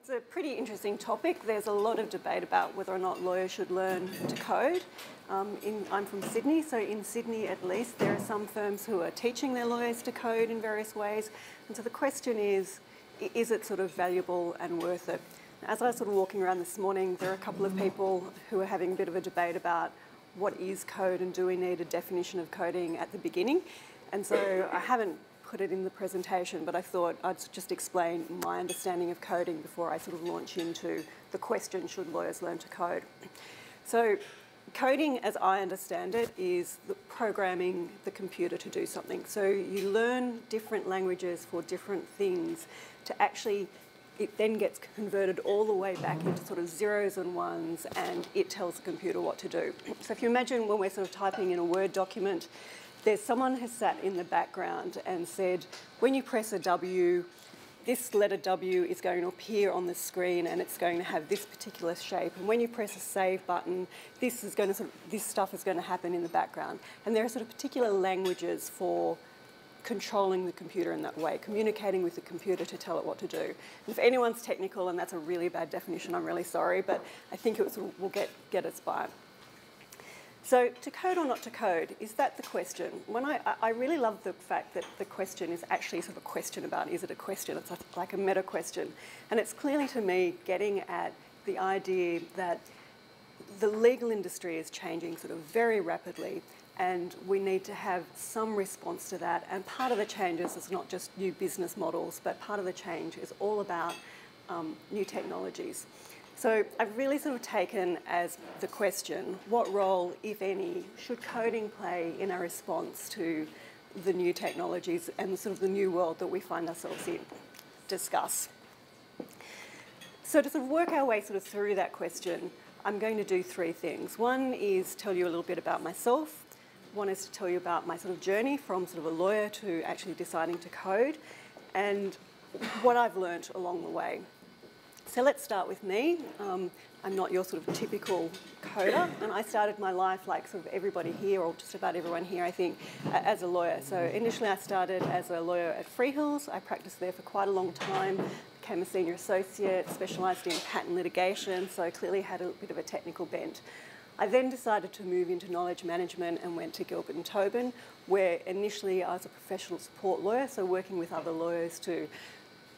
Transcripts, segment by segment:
It's a pretty interesting topic. There's a lot of debate about whether or not lawyers should learn to code. I'm from Sydney, so in Sydney at least, there are some firms who are teaching their lawyers to code in various ways. And so the question is it sort of valuable and worth it? As I was sort of walking around this morning, there are a couple of people who are having a bit of a debate about what is code and do we need a definition of coding at the beginning. And so I haven't put it in the presentation, but I thought I'd just explain my understanding of coding before I sort of launch into the question, should lawyers learn to code? So coding, as I understand it, is programming the computer to do something. So you learn different languages for different things to actually, it then gets converted all the way back into sort of zeros and ones, and it tells the computer what to do. So if you imagine when we're sort of typing in a Word document, there's someone who sat in the background and said, when you press a W, this letter W is going to appear on the screen and it's going to have this particular shape. And when you press a save button, this stuff is going to happen in the background. And there are sort of particular languages for controlling the computer in that way, communicating with the computer to tell it what to do. And if anyone's technical, and that's a really bad definition, I'm really sorry, but I think it will get us by. So to code or not to code, is that the question? When I really love the fact that the question is actually sort of a question about, is it a question? It's like a meta question. And it's clearly to me getting at the idea that the legal industry is changing sort of very rapidly, and we need to have some response to that. And part of the changes is not just new business models, but part of the change is all about new technologies. So I've really sort of taken as the question, what role, if any, should coding play in our response to the new technologies and sort of the new world that we find ourselves in? Discuss. So to sort of work our way sort of through that question, I'm going to do three things. One is tell you a little bit about myself. One is to tell you about my sort of journey from sort of a lawyer to actually deciding to code, and what I've learnt along the way. So let's start with me. I'm not your sort of typical coder, and I started my life like sort of everybody here, or just about everyone here, I think, as a lawyer. So initially I started as a lawyer at Freehills. I practiced there for quite a long time, became a senior associate, specialised in patent litigation, so clearly had a bit of a technical bent. I then decided to move into knowledge management and went to Gilbert and Tobin, where initially I was a professional support lawyer, so working with other lawyers to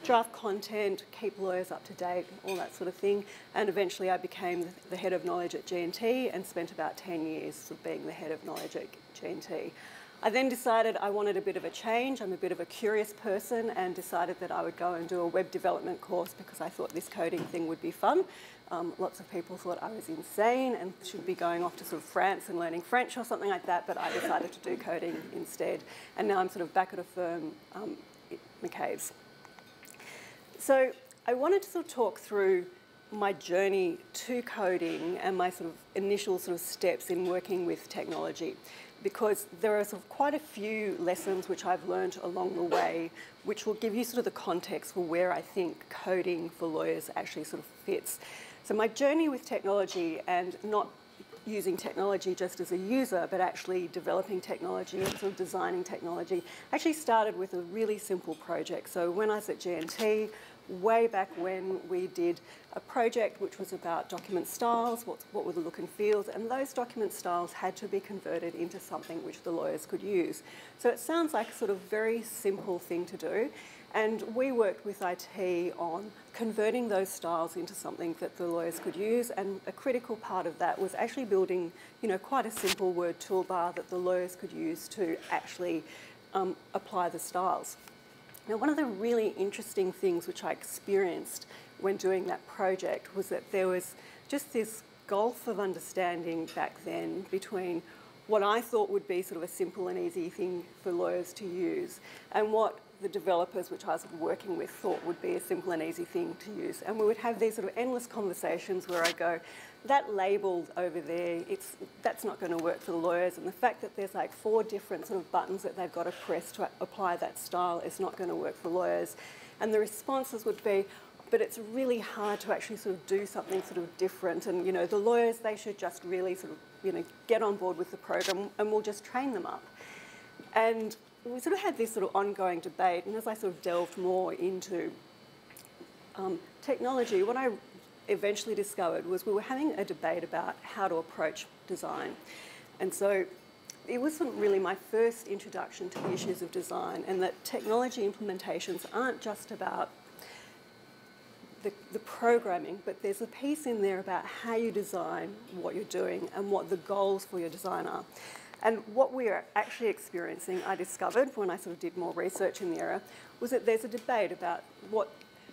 draft content, keep lawyers up to date, all that sort of thing. And eventually I became the head of knowledge at G&T and spent about 10 years sort of being the head of knowledge at G&T. I then decided I wanted a bit of a change. I'm a bit of a curious person, and decided that I would go and do a web development course because I thought this coding thing would be fun. Lots of people thought I was insane and should be going off to sort of France and learning French or something like that, but I decided to do coding instead. And now I'm sort of back at a firm, McCabes. So I wanted to sort of talk through my journey to coding and my sort of initial sort of steps in working with technology, because there are sort of quite a few lessons which I've learned along the way, which will give you sort of the context for where I think coding for lawyers actually sort of fits. So my journey with technology, and not using technology just as a user, but actually developing technology and sort of designing technology, actually started with a really simple project. So when I was at G&T, way back when, we did a project which was about document styles, what were the look and feels, and those document styles had to be converted into something which the lawyers could use. So it sounds like a sort of very simple thing to do, and we worked with IT on converting those styles into something that the lawyers could use, and a critical part of that was actually building, quite a simple word toolbar that the lawyers could use to actually apply the styles. Now, one of the really interesting things which I experienced when doing that project was that there was just this gulf of understanding back then between what I thought would be sort of a simple and easy thing for lawyers to use and what the developers which I was working with thought would be a simple and easy thing to use. And we would have these sort of endless conversations where I go, that label over there, that's not going to work for the lawyers, and the fact that there's like 4 different sort of buttons that they've got to press to apply that style is not going to work for lawyers. And the responses would be, but it's really hard to actually sort of do something sort of different, and the lawyers, they should just really sort of get on board with the program and we'll just train them up. And we sort of had this sort of ongoing debate, and as I sort of delved more into technology, what I eventually discovered was we were having a debate about how to approach design. And so it wasn't really my first introduction to the issues of design, and that technology implementations aren't just about the programming, but there's a piece in there about how you design what you're doing and what the goals for your design are. And what we are actually experiencing, I discovered when I sort of did more research in the area, was that there's a debate about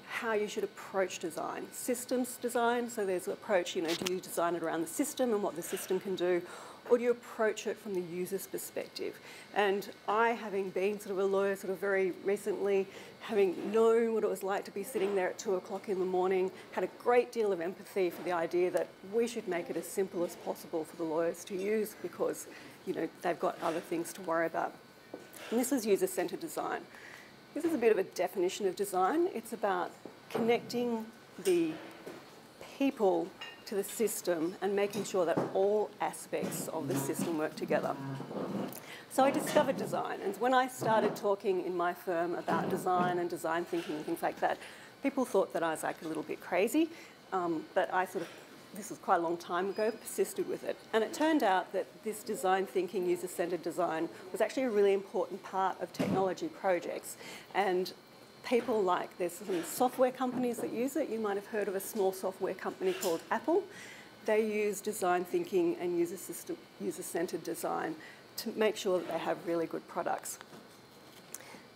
how you should approach design. Systems design, so there's an approach, do you design it around the system and what the system can do, or do you approach it from the user's perspective? And I, having been sort of a lawyer sort of very recently, having known what it was like to be sitting there at 2 o'clock in the morning, had a great deal of empathy for the idea that we should make it as simple as possible for the lawyers to use because, they've got other things to worry about. And this is user-centred design. This is a bit of a definition of design. It's about connecting the people to the system and making sure that all aspects of the system work together. So I discovered design, and when I started talking in my firm about design and design thinking and things like that, people thought that I was like a little bit crazy, but I this was quite a long time ago, persisted with it. And it turned out that this design thinking, user-centred design, was actually a really important part of technology projects. And people there's some software companies that use it. You might have heard of a small software company called Apple. They use design thinking and user-centred design to make sure that they have really good products.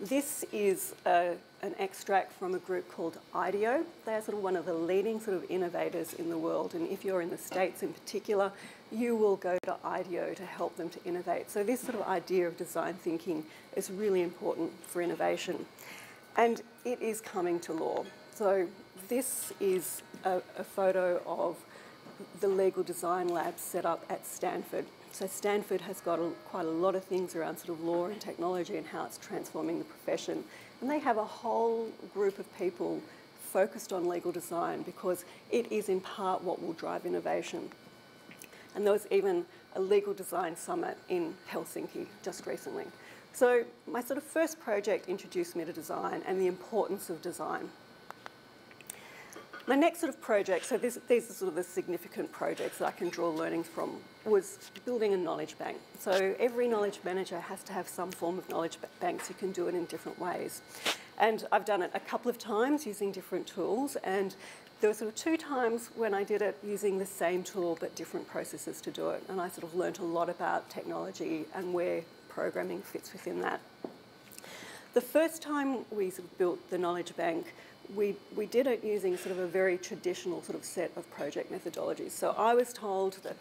This is an extract from a group called IDEO. They're sort of one of the leading sort of innovators in the world, and if you're in the States in particular, you will go to IDEO to help them to innovate. So this sort of idea of design thinking is really important for innovation. And it is coming to law. So this is a photo of the legal design lab set up at Stanford. So Stanford has got quite a lot of things around sort of law and technology and how it's transforming the profession. And they have a whole group of people focused on legal design because it is in part what will drive innovation. And there was even a legal design summit in Helsinki just recently. So my sort of first project introduced me to design and the importance of design. My next sort of project, so these are sort of the significant projects that I can draw learnings from, was building a knowledge bank. So every knowledge manager has to have some form of knowledge banks. You can do it in different ways. And I've done it a couple of times using different tools, and there were sort of 2 times when I did it using the same tool but different processes to do it. And I sort of learnt a lot about technology and where programming fits within that. The first time we sort of built the knowledge bank, we did it using sort of a very traditional sort of set of project methodologies. So I was told that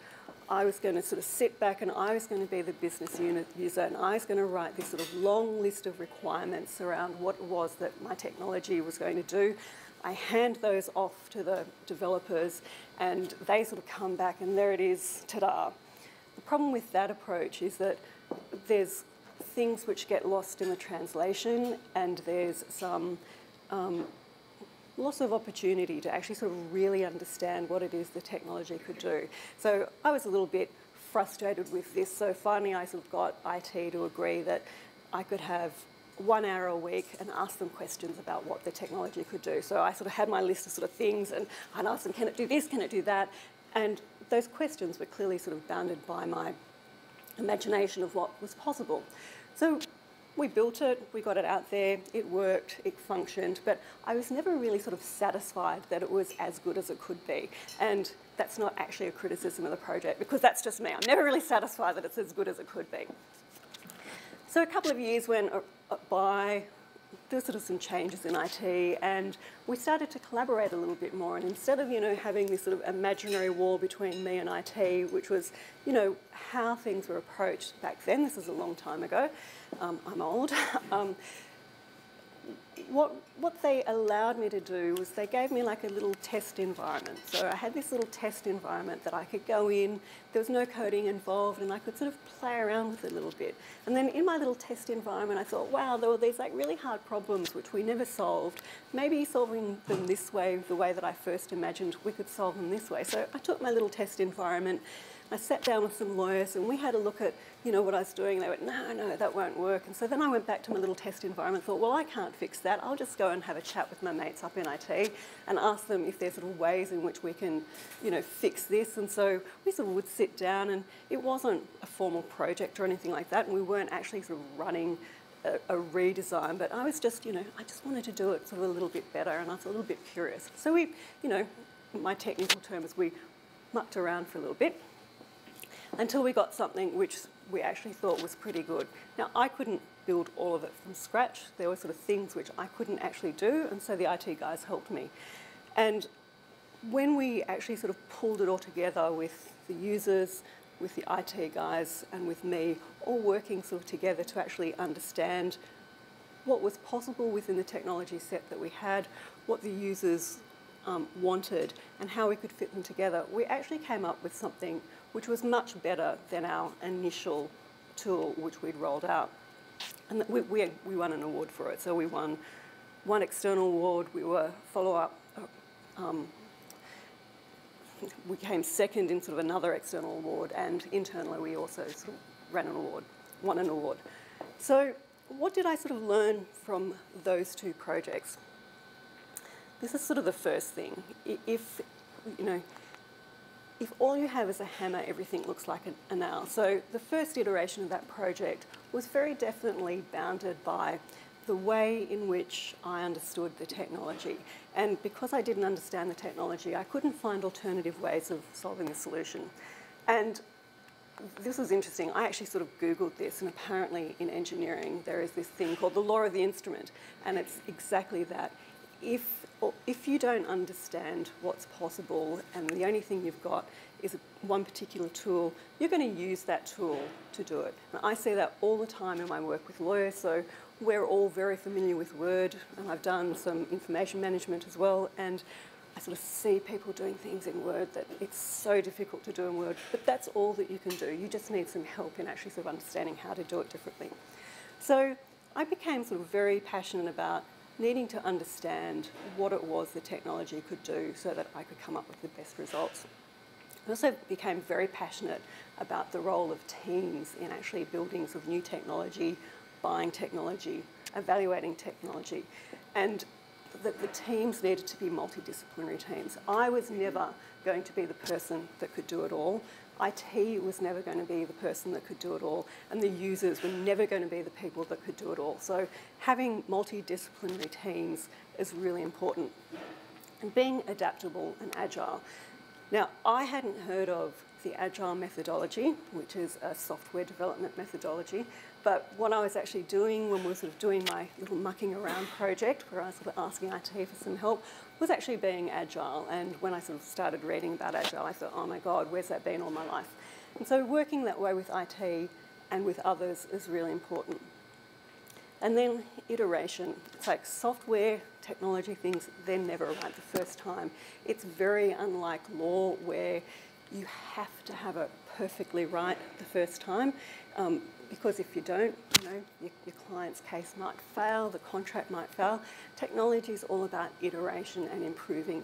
I was going to sort of sit back and I was going to be the business unit user and I was going to write this sort of long list of requirements around what it was that my technology was going to do. I hand those off to the developers and they sort of come back and there it is, ta-da. The problem with that approach is that there's things which get lost in the translation and there's some loss of opportunity to actually sort of really understand what it is the technology could do. So I was a little bit frustrated with this, so finally I sort of got IT to agree that I could have 1 hour a week and ask them questions about what the technology could do. So I sort of had my list of sort of things and I'd ask them, can it do this, can it do that? And those questions were clearly sort of bounded by my imagination of what was possible. So we built it, we got it out there, it worked, it functioned, but I was never really sort of satisfied that it was as good as it could be. And that's not actually a criticism of the project, because that's just me. I'm never really satisfied that it's as good as it could be. So a couple of years went by, there were sort of some changes in IT, and we started to collaborate a little bit more. And instead of, having this sort of imaginary wall between me and IT, which was, how things were approached back then, this is a long time ago, I'm old, what they allowed me to do was they gave me like a little test environment. So I had this little test environment that I could go in, there was no coding involved, and I could sort of play around with it a little bit. And then in my little test environment, I thought, wow, there were these like really hard problems which we never solved. Maybe solving them this way, the way that I first imagined, we could solve them this way. So I took my little test environment, I sat down with some lawyers and we had a look at, you know, what I was doing. They went, no, that won't work. And so then I went back to my little test environment and thought, well, I can't fix that. I'll just go and have a chat with my mates up in IT and ask them if there's sort of ways in which we can, you know, fix this. And so we sort of would sit down, and it wasn't a formal project or anything like that, and we weren't actually sort of running a redesign, but I was just, you know, I just wanted to do it sort of a little bit better, and I was a little bit curious. So we, you know, my technical term is we mucked around for a little bit until we got something which we actually thought was pretty good. Now, I couldn't build all of it from scratch. There were sort of things which I couldn't actually do, and so the IT guys helped me. And when we actually sort of pulled it all together with the users, with the IT guys and with me, all working sort of together to actually understand what was possible within the technology set that we had, what the users wanted, and how we could fit them together, we actually came up with something which was much better than our initial tool which we'd rolled out. And we won an award for it. So we won one external award, we were follow-up, we came second in sort of another external award, and internally we also sort of won an award. So what did I sort of learn from those two projects? This is sort of the first thing. If all you have is a hammer, everything looks like a nail. So the first iteration of that project was very definitely bounded by the way in which I understood the technology. And because I didn't understand the technology, I couldn't find alternative ways of solving the solution. And this was interesting. I actually sort of Googled this, and apparently in engineering there is this thing called the law of the instrument, and it's exactly that. If you don't understand what's possible and the only thing you've got is one particular tool, you're going to use that tool to do it. And I see that all the time in my work with lawyers, so we're all very familiar with Word, and I've done some information management as well, and I sort of see people doing things in Word that it's so difficult to do in Word, but that's all that you can do. You just need some help in actually sort of understanding how to do it differently. So I became sort of very passionate about needing to understand what it was the technology could do so that I could come up with the best results. I also became very passionate about the role of teams in actually building sort of new technology, buying technology, evaluating technology, and that the teams needed to be multidisciplinary teams. I was never going to be the person that could do it all. IT was never going to be the person that could do it all, and the users were never going to be the people that could do it all. So having multidisciplinary teams is really important. And being adaptable and agile. Now, I hadn't heard of the agile methodology, which is a software development methodology, but what I was actually doing when we were sort of doing my little mucking around project, where I was sort of asking IT for some help, was actually being agile. And when I sort of started reading about agile, I thought, oh my God, where's that been all my life? And so working that way with IT and with others is really important. And then iteration. It's like software, technology things, they're never right the first time. It's very unlike law, where you have to have it perfectly right the first time, because if you don't, you know, your client's case might fail, the contract might fail. Technology is all about iteration and improving.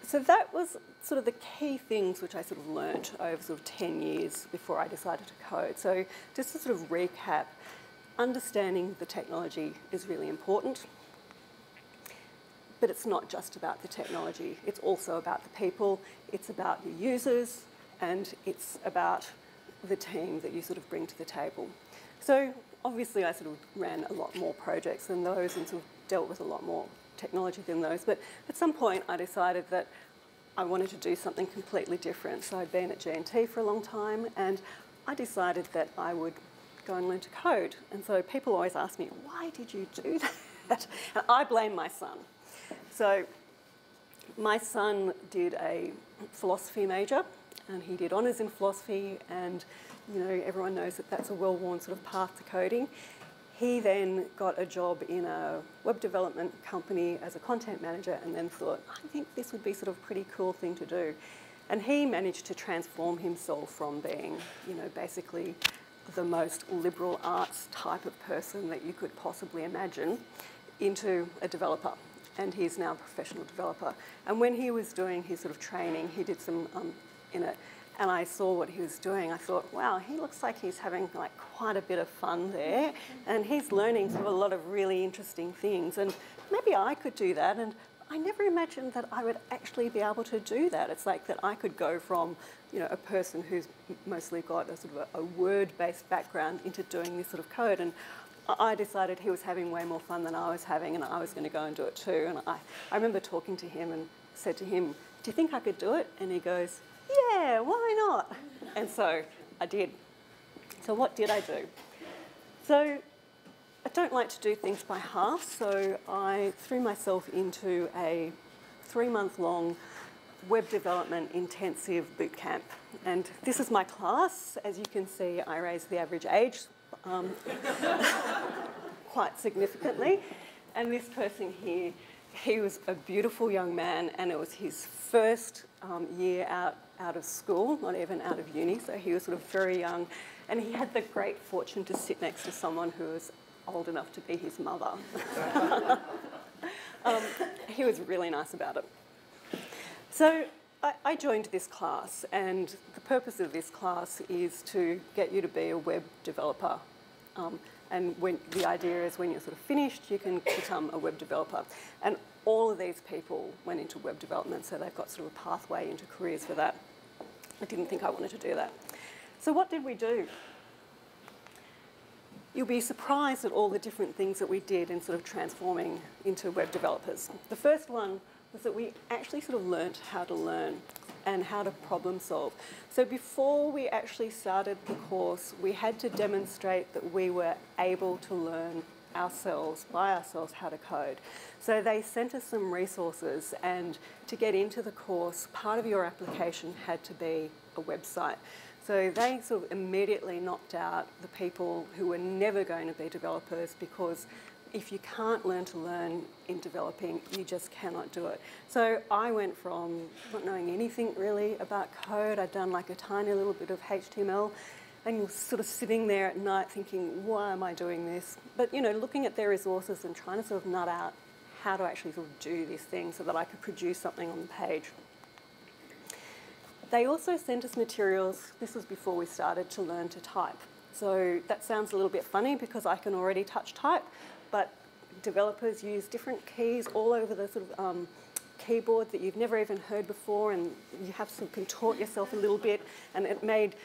So that was sort of the key things which I sort of learnt over sort of 10 years before I decided to code. So just to sort of recap, understanding the technology is really important, but it's not just about the technology. It's also about the people, it's about your users, and it's about the team that you sort of bring to the table. So obviously I sort of ran a lot more projects than those and sort of dealt with a lot more technology than those, but at some point I decided that I wanted to do something completely different. So I'd been at G&T for a long time, and I decided that I would go and learn to code. And so people always ask me, why did you do that? And I blame my son. So my son did a philosophy major, and he did honours in philosophy, and you know, everyone knows that that's a well-worn sort of path to coding. He then got a job in a web development company as a content manager, and then thought, I think this would be sort of a pretty cool thing to do. And he managed to transform himself from being, you know, basically the most liberal arts type of person that you could possibly imagine into a developer. and he's now a professional developer. And when he was doing his sort of training, he did some in it, and I saw what he was doing. I thought, wow, he looks like he's having like quite a bit of fun there, and he's learning sort of a lot of really interesting things, and maybe I could do that. And I never imagined that I would actually be able to do that. It's like that I could go from, you know, a person who's mostly got a sort of a word-based background into doing this sort of code. And I decided he was having way more fun than I was having, and I was going to go and do it too. And I remember talking to him and said to him, do you think I could do it? And he goes, yeah, why not? And so I did. So what did I do? So I don't like to do things by half, so I threw myself into a 3-month-long web development intensive boot camp. And this is my class. As you can see, I raised the average age quite significantly. And this person here, he was a beautiful young man, and it was his first year out of school, not even out of uni, so he was sort of very young. And he had the great fortune to sit next to someone who was old enough to be his mother. He was really nice about it. So I joined this class, and the purpose of this class is to get you to be a web developer. And the idea is when you're sort of finished, you can become a web developer. And all of these people went into web development, so they've got sort of a pathway into careers for that. I didn't think I wanted to do that. So what did we do? You'll be surprised at all the different things that we did in sort of transforming into web developers. The first one was that we actually sort of learnt how to learn and how to problem solve. So before we actually started the course, we had to demonstrate that we were able to learn ourselves, by ourselves, how to code. So they sent us some resources, and to get into the course, part of your application had to be a website. So they sort of immediately knocked out the people who were never going to be developers, because if you can't learn to learn in developing, you just cannot do it. So I went from not knowing anything really about code. I'd done like a tiny little bit of HTML, and you're sort of sitting there at night thinking, why am I doing this? But, you know, looking at their resources and trying to sort of nut out how to actually sort of do this thing so that I could produce something on the page. They also sent us materials, this was before we started, to learn to type. So that sounds a little bit funny because I can already touch type, but developers use different keys all over the sort of keyboard that you've never even heard before, and you have to contort yourself a little bit, and it made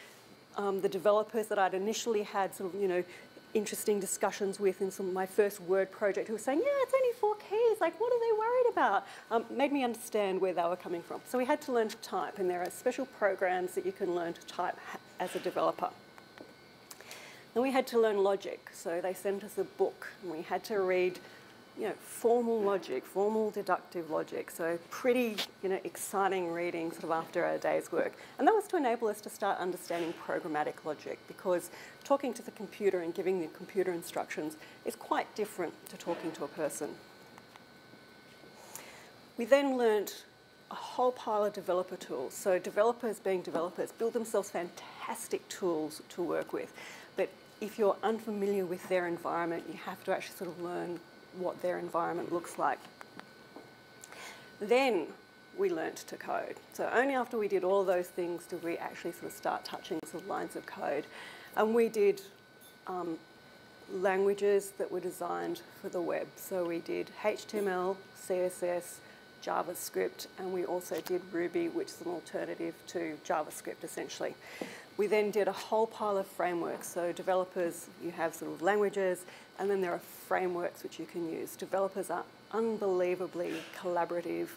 the developers that I'd initially had sort of, you know, interesting discussions with in some of my first Word project who were saying, yeah, it's only 4 keys, like what are they worried about? Made me understand where they were coming from. So we had to learn to type, and there are special programs that you can learn to type as a developer. Then we had to learn logic, so they sent us a book, and we had to read, you know, formal logic, formal deductive logic, so pretty, you know, exciting reading sort of after a day's work. And that was to enable us to start understanding programmatic logic, because talking to the computer and giving the computer instructions is quite different to talking to a person. We then learnt a whole pile of developer tools. So developers, being developers, build themselves fantastic tools to work with. But if you're unfamiliar with their environment, you have to actually sort of learn what their environment looks like. Then we learnt to code. So only after we did all those things did we actually sort of start touching some lines of code. And we did languages that were designed for the web. So we did HTML, CSS, JavaScript, and we also did Ruby, which is an alternative to JavaScript, essentially. We then did a whole pile of frameworks. So developers, you have sort of languages, and then there are frameworks which you can use. Developers are unbelievably collaborative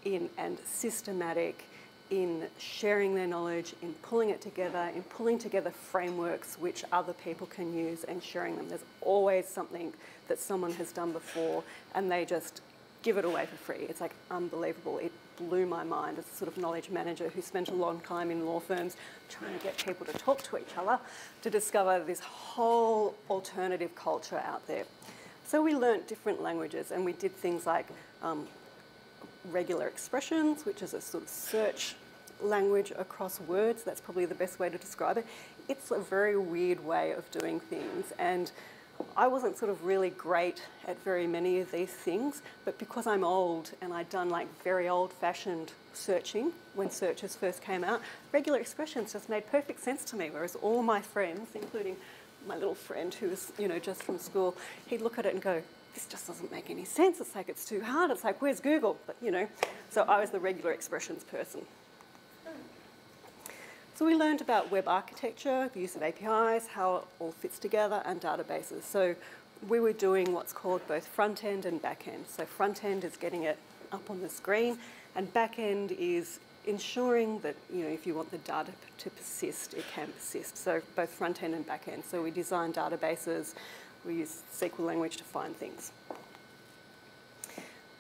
and systematic in sharing their knowledge, in pulling it together, in pulling together frameworks which other people can use and sharing them. There's always something that someone has done before, and they just give it away for free. It's like unbelievable. It blew my mind as a sort of knowledge manager who spent a long time in law firms trying to get people to talk to each other to discover this whole alternative culture out there. So we learnt different languages, and we did things like regular expressions, which is a sort of search language across words. That's probably the best way to describe it. It's a very weird way of doing things, and I wasn't sort of really great at very many of these things, but because I'm old and I'd done like very old-fashioned searching when searches first came out, regular expressions just made perfect sense to me, whereas all my friends, including my little friend who was, you know, just from school, he'd look at it and go, this just doesn't make any sense. It's like, it's too hard. It's like, where's Google? But, you know, so I was the regular expressions person. So we learned about web architecture, the use of APIs, how it all fits together, and databases. So we were doing what's called both front end and back end. So front end is getting it up on the screen, and back end is ensuring that, you know, if you want the data to persist, it can persist. So both front end and back end. So we design databases, we use SQL language to find things.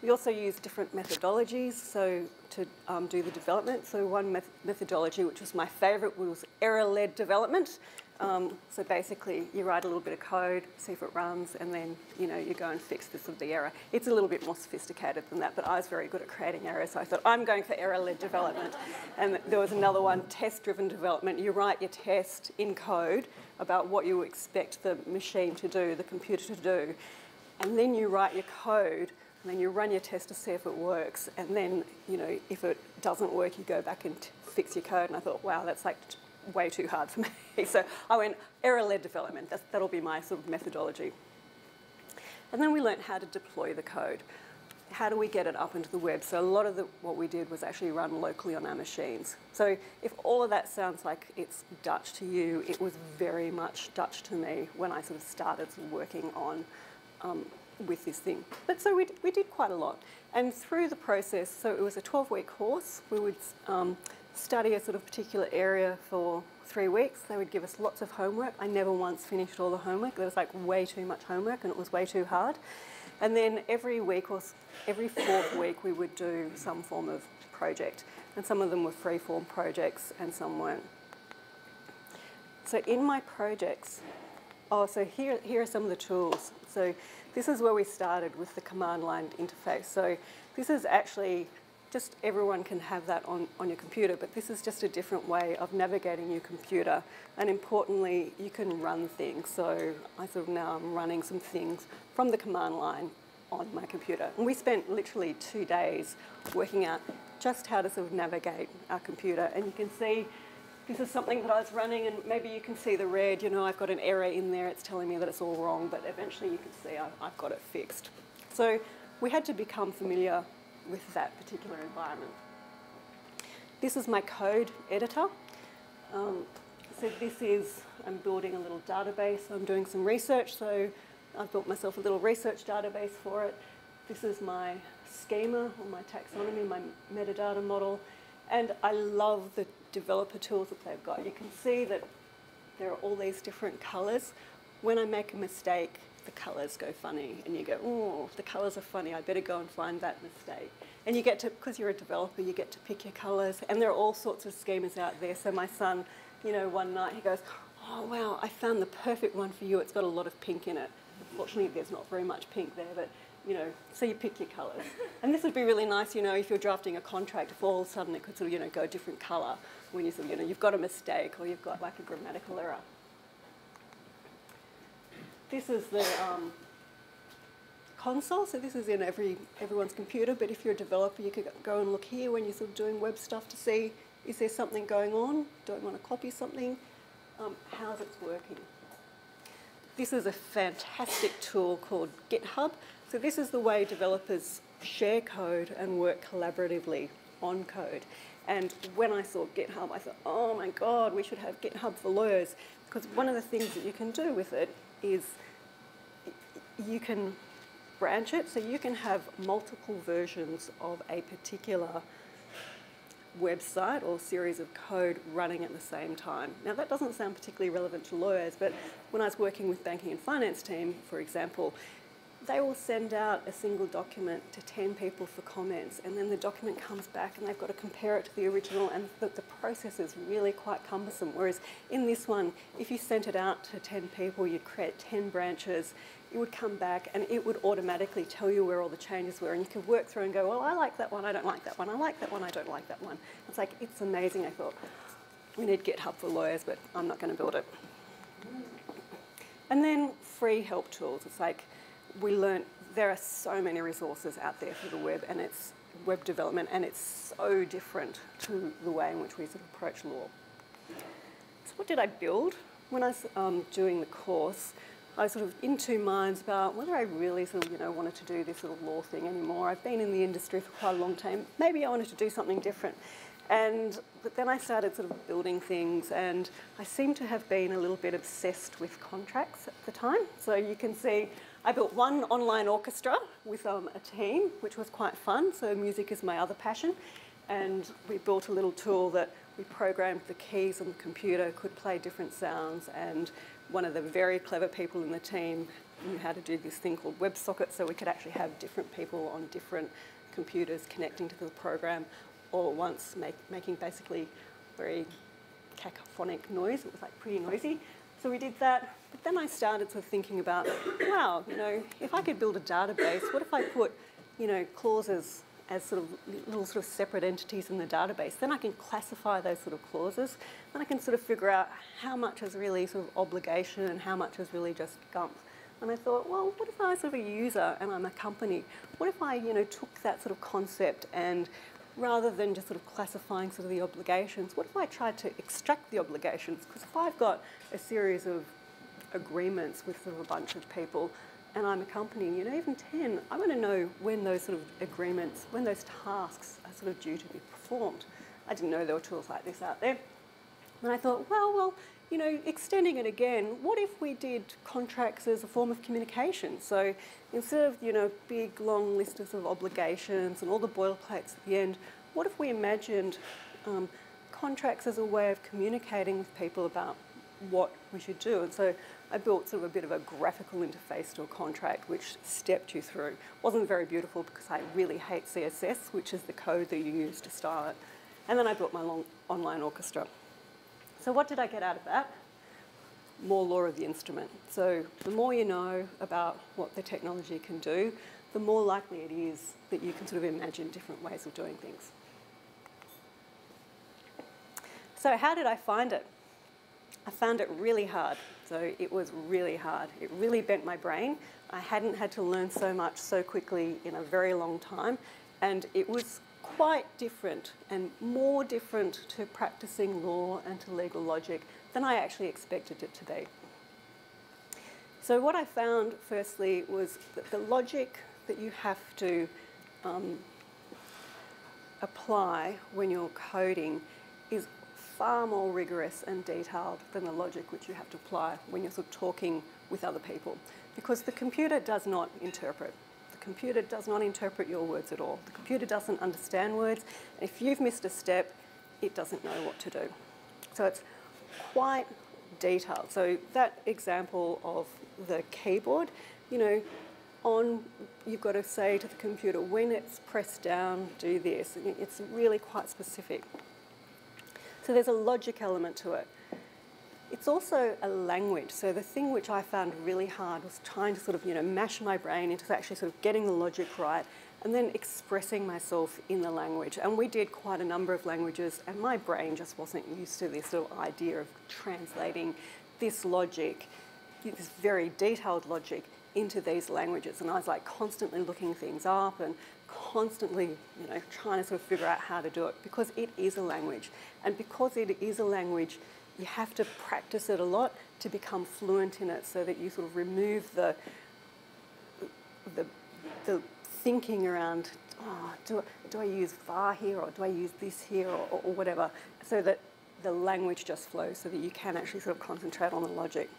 We also use different methodologies so to do the development. So one methodology, which was my favourite, was error-led development. So basically, you write a little bit of code, see if it runs, and then you go and fix this of the error. It's a little bit more sophisticated than that, but I was very good at creating errors, so I thought I'm going for error-led development. And there was another one, test-driven development. You write your test in code about what you expect the machine to do, the computer to do, and then you write your code. And then you run your test to see if it works, and then, if it doesn't work, you go back and fix your code. And I thought, wow, that's like way too hard for me. So I went error-led development. That'll be my sort of methodology. And then we learnt how to deploy the code. How do we get it up into the web? So a lot of what we did was actually run locally on our machines. So if all of that sounds like it's Dutch to you, it was very much Dutch to me when I sort of started working on with this thing. But so we did quite a lot. And through the process, so it was a 12-week course. We would study a sort of particular area for 3 weeks. They would give us lots of homework. I never once finished all the homework. There was like way too much homework and it was way too hard. And then every week or every fourth week we would do some form of project. And some of them were free-form projects and some weren't. So in my projects, so here are some of the tools. So this is where we started with the command line interface. So this is actually just everyone can have that on your computer, but this is just a different way of navigating your computer. And importantly, you can run things. So I sort of now I'm running some things from the command line on my computer. And we spent literally 2 days working out just how to sort of navigate our computer. And you can see this is something that I was running, and maybe you can see the red, I've got an error in there, it's telling me that it's all wrong, but eventually you can see I've got it fixed. So we had to become familiar with that particular environment. This is my code editor. So this is, I'm building a little database, I'm doing some research, so I've built myself a little research database for it. This is my schema, or my taxonomy, my metadata model, and I love the developer tools that they've got. You can see that there are all these different colours. When I make a mistake, the colours go funny, and you go, oh, the colours are funny, I better go and find that mistake. And you get to, because you're a developer, you get to pick your colours, and there are all sorts of schemas out there. So my son, one night he goes, oh wow, I found the perfect one for you, it's got a lot of pink in it. Unfortunately, there's not very much pink there, but so you pick your colours. And this would be really nice, if you're drafting a contract, if all of a sudden it could sort of, go a different colour when you sort of, you've got a mistake or you've got like a grammatical error. This is the console, so this is in everyone's computer, but if you're a developer, you could go and look here when you're sort of doing web stuff to see, is there something going on? Do I want to copy something? How's it working? This is a fantastic tool called GitHub. So this is the way developers share code and work collaboratively on code. And when I saw GitHub, I thought, oh my God, we should have GitHub for lawyers. Because one of the things that you can do with it is you can branch it, so you can have multiple versions of a particular website or series of code running at the same time. Now that doesn't sound particularly relevant to lawyers, but when I was working with banking and finance team, for example, they will send out a single document to 10 people for comments, and then the document comes back and they've got to compare it to the original, and the process is really quite cumbersome. Whereas in this one, if you sent it out to 10 people, you'd create 10 branches, it would come back and it would automatically tell you where all the changes were, and you could work through and go, well, I like that one, I don't like that one, I like that one, I don't like that one. It's like, it's amazing. I thought, we need GitHub for lawyers, but I'm not going to build it. And then free help tools. It's like we learned there are so many resources out there for the web, and it's web development, and it's so different to the way in which we sort of approach law. So what did I build? When I was doing the course, I was sort of in two minds about whether I really sort of, wanted to do this sort of law thing anymore. I've been in the industry for quite a long time. Maybe I wanted to do something different. But then I started sort of building things, and I seem to have been a little bit obsessed with contracts at the time. So you can see I built one online orchestra with a team, which was quite fun. So music is my other passion. And we built a little tool that we programmed the keys on the computer, could play different sounds, and one of the very clever people in the team knew how to do this thing called WebSocket, so we could actually have different people on different computers connecting to the program all at once, making basically very cacophonic noise. It was like pretty noisy. So we did that. But then I started sort of thinking about, wow, if I could build a database, what if I put, clauses as sort of little sort of separate entities in the database? Then I can classify those sort of clauses, and I can sort of figure out how much is really sort of obligation and how much is really just gump. And I thought, well, what if I was sort of a user and I'm a company? What if I, took that sort of concept, and rather than just sort of classifying sort of the obligations, what if I tried to extract the obligations? Because if I've got a series of agreements with sort of a bunch of people, and I'm a company, even 10, I want to know when those sort of agreements, when those tasks are sort of due to be performed. I didn't know there were tools like this out there. And I thought, well, extending it again, what if we did contracts as a form of communication? So instead of, big, long list of sort of obligations and all the boilerplates at the end, what if we imagined contracts as a way of communicating with people about what we should do? And so I built sort of a bit of a graphical interface to a contract which stepped you through. It wasn't very beautiful because I really hate CSS, which is the code that you use to style it. And then I built my long online orchestra. So what did I get out of that? More law of the instrument. So the more you know about what the technology can do, the more likely it is that you can sort of imagine different ways of doing things. So how did I find it? I found it really hard. So it was really hard. It really bent my brain. I hadn't had to learn so much so quickly in a very long time, and it was quite different, and more different to practicing law and to legal logic than I actually expected it to be. So what I found, firstly, was that the logic that you have to apply when you're coding is far more rigorous and detailed than the logic which you have to apply when you're sort of talking with other people, because the computer does not interpret. The computer does not interpret your words at all. The computer doesn't understand words, and if you've missed a step, it doesn't know what to do. So it's quite detailed. So that example of the keyboard, you've got to say to the computer, when it's pressed down, do this. It's really quite specific. So there's a logic element to it. It's also a language. So the thing which I found really hard was trying to sort of, mash my brain into actually sort of getting the logic right and then expressing myself in the language. And we did quite a number of languages, and my brain just wasn't used to this sort of idea of translating this logic, this very detailed logic, into these languages. And I was like constantly looking things up and constantly, trying to sort of figure out how to do it, because it is a language. And because it is a language, you have to practice it a lot to become fluent in it, so that you sort of remove the thinking around, do I use var here, or do I use this here, or whatever, so that the language just flows, so that you can actually sort of concentrate on the logic.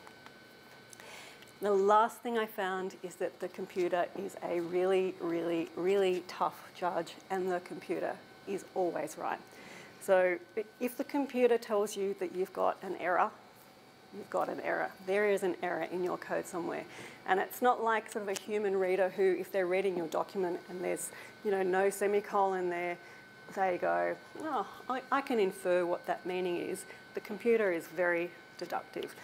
The last thing I found is that the computer is a really, really, really tough judge, and the computer is always right. So if the computer tells you that you've got an error, you've got an error. There is an error in your code somewhere. And it's not like sort of a human reader who, if they're reading your document and there's, no semicolon there, they go, oh, I can infer what that meaning is. The computer is very deductive.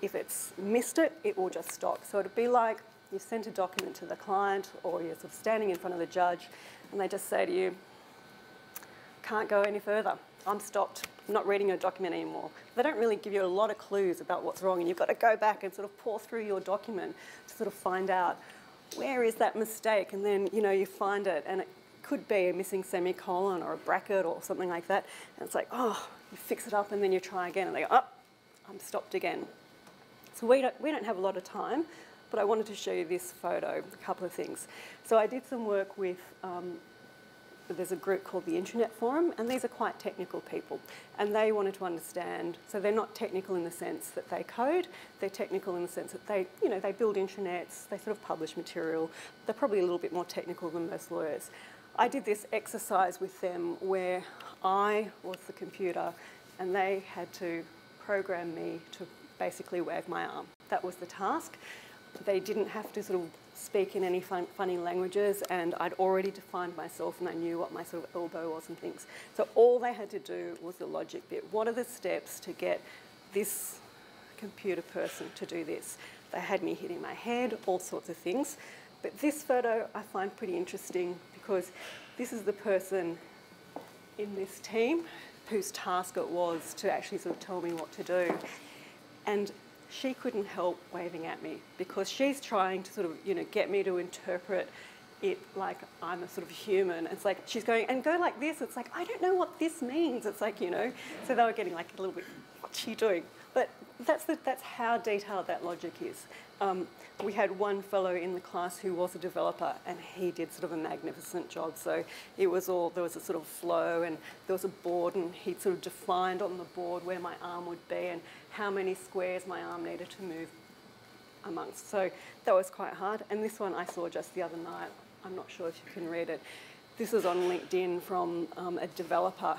If it's missed it, it will just stop. So it'd be like you've sent a document to the client, or you're sort of standing in front of the judge, and they just say to you, can't go any further. I'm stopped. I'm not reading your document anymore. They don't really give you a lot of clues about what's wrong, and you've got to go back and sort of pour through your document to sort of find out where is that mistake, and then, you know, you find it, and it could be a missing semicolon or a bracket or something like that, and it's like, oh, you fix it up and then you try again, and they go, oh, I'm stopped again. So we don't have a lot of time, but I wanted to show you this photo, a couple of things. So I did some work with, there's a group called the Internet Forum, and these are quite technical people, and they wanted to understand, so they're not technical in the sense that they code, they're technical in the sense that they, you know, they build intranets, they sort of publish material, they're probably a little bit more technical than most lawyers. I did this exercise with them where I was the computer and they had to program me to basically wave my arm. That was the task. They didn't have to sort of speak in any funny languages, and I'd already defined myself and I knew what my sort of elbow was and things. So all they had to do was the logic bit. What are the steps to get this computer person to do this? They had me hitting my head, all sorts of things. But this photo I find pretty interesting because this is the person in this team whose task it was to actually sort of tell me what to do. And she couldn't help waving at me because she's trying to sort of, you know, get me to interpret it like I'm a sort of human. It's like she's going, and go like this. It's like, I don't know what this means. It's like, you know, so they were getting like a little bit, what's she doing? But that's how detailed that logic is. We had one fellow in the class who was a developer, and he did sort of a magnificent job. So it was all, there was a sort of flow, and there was a board, and he sort of defined on the board where my arm would be and how many squares my arm needed to move amongst. So that was quite hard. And this one I saw just the other night. I'm not sure if you can read it. This is on LinkedIn from a developer.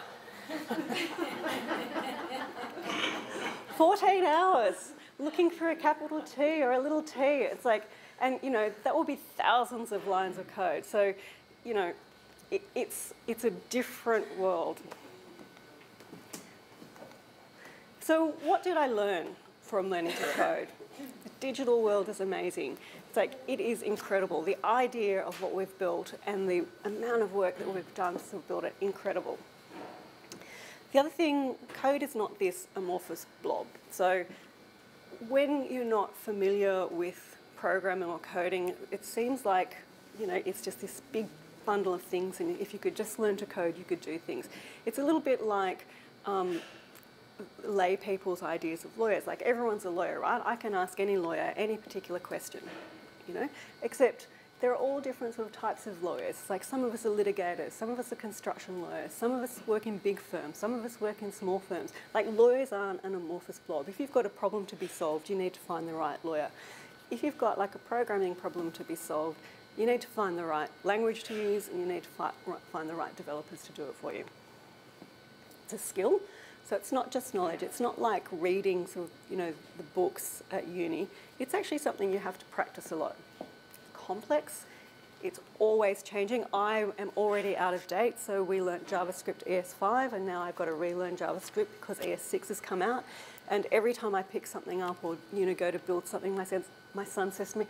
14 hours looking for a capital T or a little t. It's like, and you know, that will be thousands of lines of code. So, you know, it's a different world. So what did I learn from learning to code? The digital world is amazing. It's like, it is incredible. The idea of what we've built and the amount of work that we've done to build it, incredible. The other thing, code is not this amorphous blob. So when you're not familiar with programming or coding, it seems like, you know, it's just this big bundle of things, and if you could just learn to code, you could do things. It's a little bit like lay people's ideas of lawyers. Like, everyone's a lawyer, right? I can ask any lawyer any particular question, you know, except there are all different sort of types of lawyers. Like, some of us are litigators, some of us are construction lawyers, some of us work in big firms, some of us work in small firms. Like, lawyers aren't an amorphous blob. If you've got a problem to be solved, you need to find the right lawyer. If you've got like a programming problem to be solved, you need to find the right language to use, and you need to find the right developers to do it for you. It's a skill. So it's not just knowledge. It's not like reading sort of, you know, the books at uni. It's actually something you have to practice a lot. Complex. It's always changing. I am already out of date, so we learnt JavaScript ES5, and now I've got to relearn JavaScript because ES6 has come out. And every time I pick something up or, you know, go to build something, my son says to me,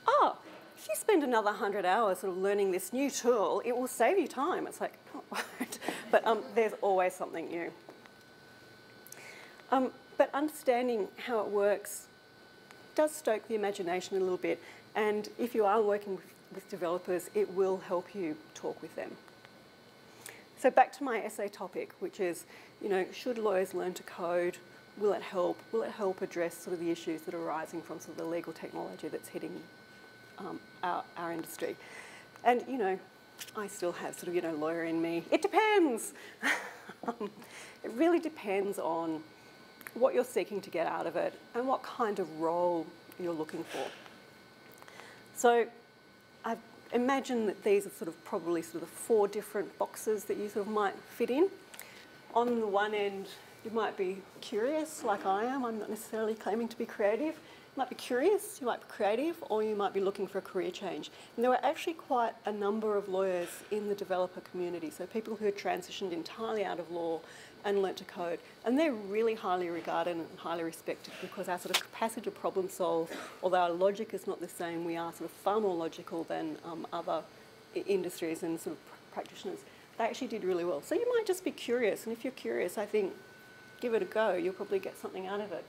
"Oh, if you spend another 100 hours sort of learning this new tool, it will save you time." It's like, oh, it won't. But there's always something new. But understanding how it works does stoke the imagination a little bit. And if you are working with developers, it will help you talk with them. So back to my essay topic, which is, you know, should lawyers learn to code? Will it help? Will it help address sort of the issues that are arising from sort of the legal technology that's hitting our industry? And, you know, I still have sort of, you know, lawyer in me. It depends. It really depends on what you're seeking to get out of it and what kind of role you're looking for. So I imagine that these are sort of probably sort of 4 different boxes that you sort of might fit in. On the one end, you might be curious, like I am. I'm not necessarily claiming to be creative. You might be curious, you might be creative, or you might be looking for a career change. And there were actually quite a number of lawyers in the developer community, so people who had transitioned entirely out of law and learnt to code. And they're really highly regarded and highly respected because our sort of capacity to problem solve, although our logic is not the same, we are sort of far more logical than other industries and sort of practitioners. They actually did really well. So you might just be curious, and if you're curious, I think give it a go. You'll probably get something out of it.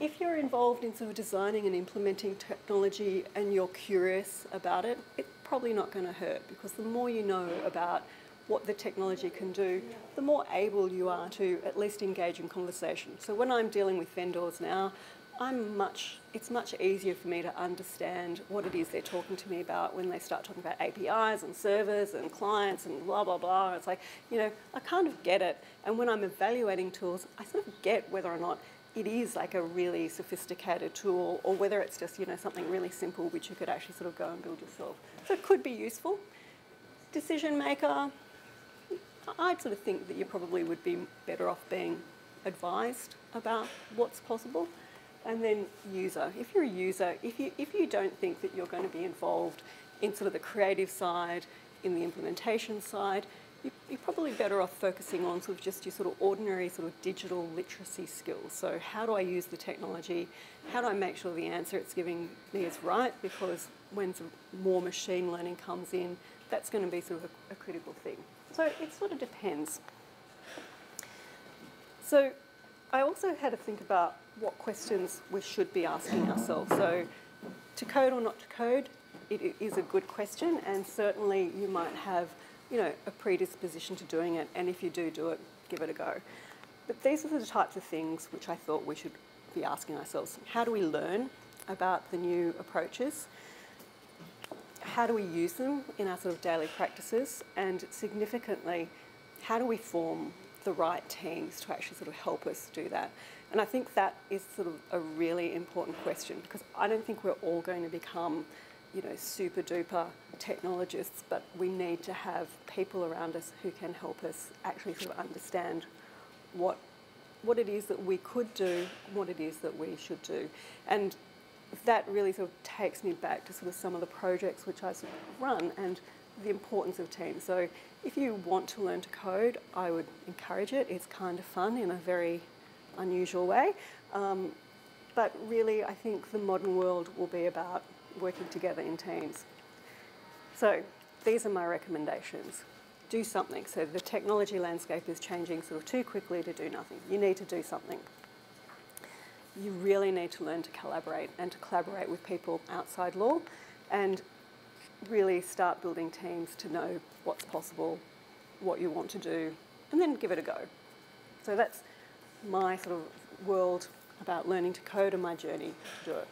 If you're involved in sort of designing and implementing technology and you're curious about it, it's probably not going to hurt, because the more you know about what the technology can do, the more able you are to at least engage in conversation. So when I'm dealing with vendors now, it's much easier for me to understand what it is they're talking to me about when they start talking about APIs and servers and clients and blah, blah, blah. It's like, you know, I kind of get it. And when I'm evaluating tools, I sort of get whether or not it is like a really sophisticated tool, or whether it's just, you know, something really simple which you could actually sort of go and build yourself. So it could be useful. Decision maker, I sort of think that you probably would be better off being advised about what's possible. And then user. If you're a user, if you don't think that you're going to be involved in sort of the creative side, in the implementation side, you're probably better off focusing on sort of just your sort of ordinary sort of digital literacy skills. So how do I use the technology? How do I make sure the answer it's giving me is right? Because when some more machine learning comes in, that's going to be sort of a critical thing. So it sort of depends. So I also had to think about what questions we should be asking ourselves. So to code or not to code, it is a good question, and certainly you might have, you know, a predisposition to doing it, and if you do it, give it a go. But these are the types of things which I thought we should be asking ourselves. How do we learn about the new approaches? How do we use them in our sort of daily practices? And significantly, how do we form the right teams to actually sort of help us do that? And I think that is sort of a really important question, because I don't think we're all going to become, you know, super duper technologists, but we need to have people around us who can help us actually sort of understand what it is that we could do, what it is that we should do. And that really sort of takes me back to sort of some of the projects which I sort of run and the importance of teams. So if you want to learn to code, I would encourage it. It's kind of fun in a very unusual way. But really, I think the modern world will be about working together in teams. So these are my recommendations. Do something. So the technology landscape is changing sort of too quickly to do nothing. You need to do something. You really need to learn to collaborate, and to collaborate with people outside law, and really start building teams to know what's possible, what you want to do, and then give it a go. So that's my sort of world about learning to code and my journey to do it.